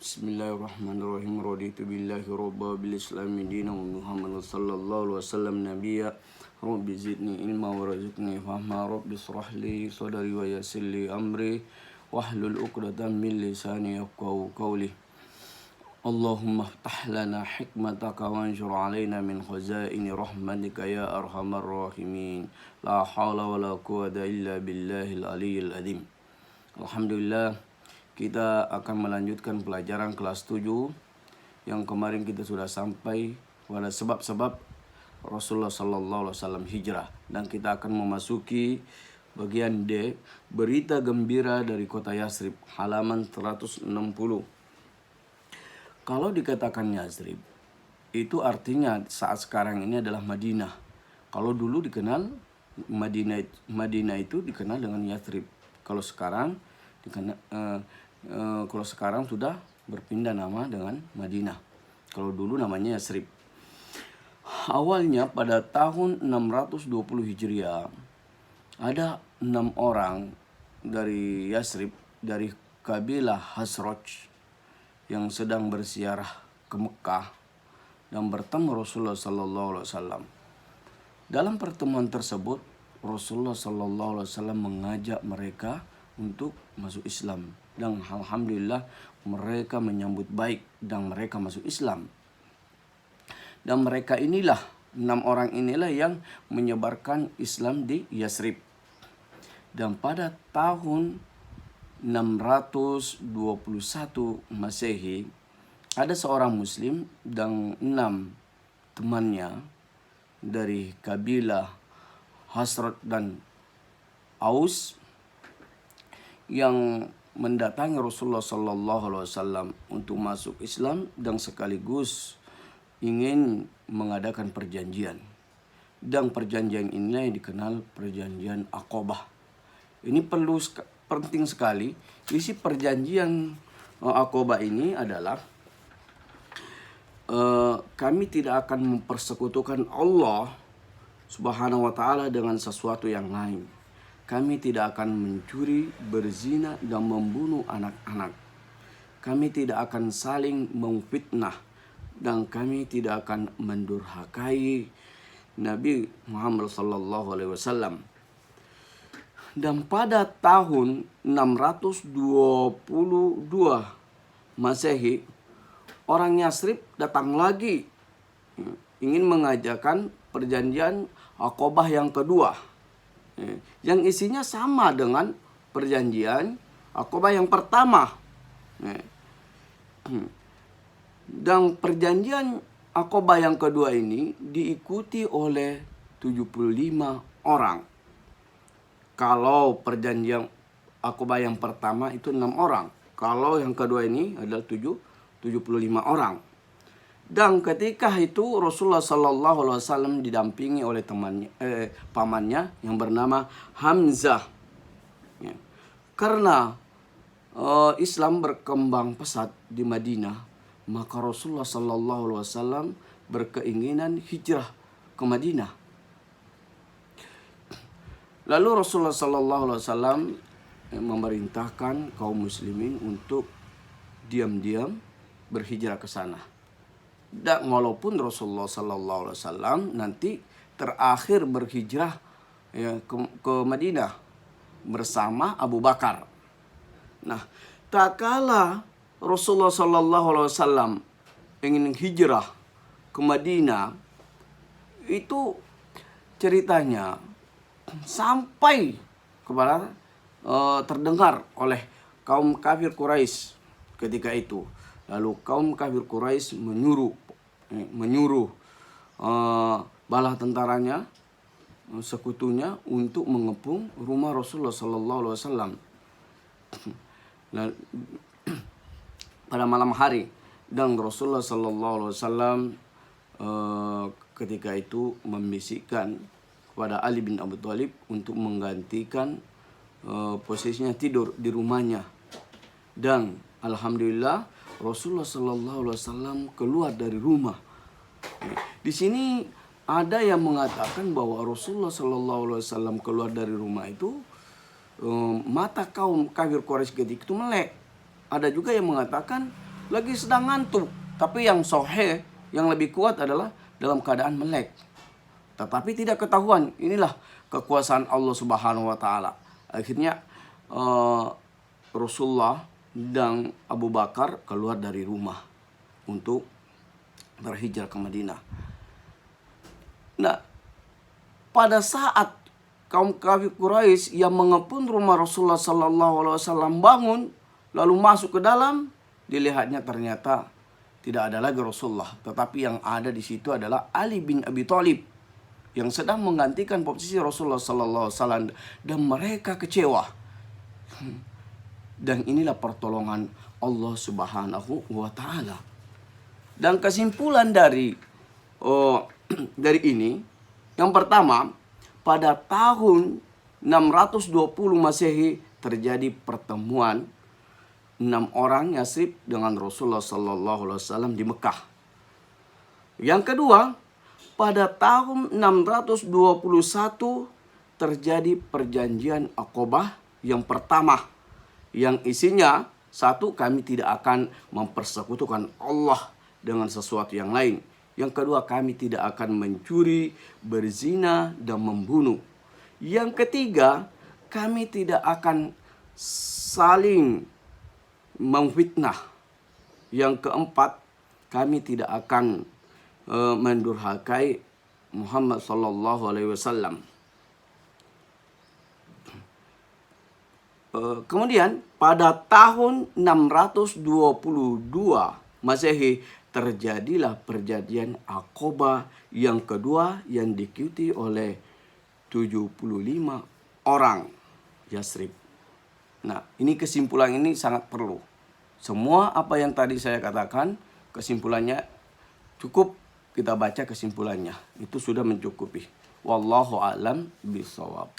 Bismillahirrahmanirrahim. Raditu billahi robba bil islami dina wa Muhammad sallallahu alaihi wasallam nabiyya. Rabbi zidni ilma wa razuqni fahma. Rabbi israh li sadri wa yassir li amri wahlul 'uqdatam min lisani yafqahu qawli. Allahumma iftah lana hikmataka wanshur alaina min khazaini rahmatika ya arhamar rahimin. La haula wa la quwwata illa billahil aliyyil azim. Alhamdulillah, kita akan melanjutkan pelajaran kelas 7 yang kemarin kita sudah sampai pada sebab-sebab Rasulullah sallallahu alaihi wasallam hijrah, dan kita akan memasuki bagian D, berita gembira dari kota Yathrib, halaman 160. Kalau dikatakan Yathrib, itu artinya saat sekarang ini adalah Madinah. Kalau dulu dikenal Madinah itu dikenal dengan Yathrib. Kalau sekarang sudah berpindah nama dengan Madinah. Kalau dulu namanya Yathrib. Awalnya pada tahun 620 Hijriah, ada 6 orang dari Yathrib, dari kabilah Khazraj, yang sedang berziarah ke Mekah dan bertemu Rasulullah sallallahu alaihi wasallam. Dalam pertemuan tersebut, Rasulullah sallallahu alaihi wasallam mengajak mereka untuk masuk Islam, dan alhamdulillah mereka menyambut baik dan mereka masuk Islam. Dan mereka inilah, 6 orang inilah yang menyebarkan Islam di Yathrib. Dan pada tahun 621 Masehi, ada seorang muslim dan 6 temannya dari kabilah Khazraj dan Aus yang mendatangi Rasulullah sallallahu alaihi wasallam untuk masuk Islam dan sekaligus ingin mengadakan perjanjian. Dan perjanjian inilah yang dikenal perjanjian Aqabah. Ini penting sekali. Isi perjanjian Aqabah ini adalah kami tidak akan mempersekutukan Allah Subhanahu wa taala dengan sesuatu yang lain. Kami tidak akan mencuri, berzina, dan membunuh anak-anak. Kami tidak akan saling memfitnah, dan kami tidak akan mendurhakai Nabi Muhammad sallallahu alaihi wasallam. Dan pada tahun 622 Masehi, orang Yathrib datang lagi ingin mengajakkan perjanjian Aqabah yang kedua, yang isinya sama dengan perjanjian Aqabah yang pertama. Dan perjanjian Aqabah yang kedua ini diikuti oleh 75 orang. Kalau perjanjian Aqabah yang pertama itu 6 orang. Kalau yang kedua ini adalah 75 orang. Dan ketika itu Rasulullah sallallahu alaihi wasallam didampingi oleh pamannya yang bernama Hamzah. Ya. Karena Islam berkembang pesat di Madinah, maka Rasulullah sallallahu alaihi wasallam berkeinginan hijrah ke Madinah. Lalu Rasulullah sallallahu alaihi wasallam memerintahkan kaum muslimin untuk diam-diam berhijrah ke sana. Dan walaupun Rasulullah sallallahu alaihi wasallam nanti terakhir berhijrah ke Madinah bersama Abu Bakar. Nah, tak kala Rasulullah sallallahu alaihi wasallam ingin hijrah ke Madinah, itu ceritanya sampai kepada terdengar oleh kaum kafir Quraisy ketika itu. Lalu kaum kafir Quraisy menyuruh bala tentaranya, sekutunya, untuk mengepung rumah Rasulullah sallallahu alaihi wasallam pada malam hari. Dan Rasulullah sallallahu alaihi wasallam ketika itu membisikkan kepada Ali bin Abi Thalib untuk menggantikan posisinya tidur di rumahnya. Dan alhamdulillah Rasulullah sallallahu alaihi wasallam keluar dari rumah. Di sini ada yang mengatakan bahwa Rasulullah sallallahu alaihi wasallam keluar dari rumah itu mata kaum kafir Quraisy ketika itu melek. Ada juga yang mengatakan lagi sedang ngantuk. Tapi yang sahih, yang lebih kuat adalah dalam keadaan melek. Tetapi tidak ketahuan. Inilah kekuasaan Allah Subhanahu wa taala. Akhirnya Rasulullah dan Abu Bakar keluar dari rumah untuk berhijrah ke Madinah. Nah, pada saat kaum kafir Quraisy yang mengepung rumah Rasulullah sallallahu alaihi wasallam bangun lalu masuk ke dalam, dilihatnya ternyata tidak ada lagi Rasulullah, tetapi yang ada di situ adalah Ali bin Abi Thalib yang sedang menggantikan posisi Rasulullah sallallahu alaihi wasallam, dan mereka kecewa. Dan inilah pertolongan Allah Subhanahu wa taala. Dan kesimpulan dari ini, yang pertama, pada tahun 620 Masehi terjadi pertemuan 6 orang Yasrib dengan Rasulullah sallallahu alaihi wasallam di Mekah. Yang kedua, pada tahun 621 terjadi perjanjian Aqabah yang pertama, yang isinya satu, kami tidak akan mempersekutukan Allah dengan sesuatu yang lain. Yang kedua, kami tidak akan mencuri, berzina, dan membunuh. Yang ketiga, kami tidak akan saling memfitnah. Yang keempat, kami tidak akan mendurhakai Muhammad sallallahu alaihi wasallam. Kemudian pada tahun 622 Masehi terjadilah perjanjian Aqabah yang kedua yang diikuti oleh 75 orang Yasrib. Nah, ini kesimpulan ini sangat perlu. Semua apa yang tadi saya katakan, kesimpulannya cukup kita baca kesimpulannya. Itu sudah mencukupi. Wallahu a'lam bishawab.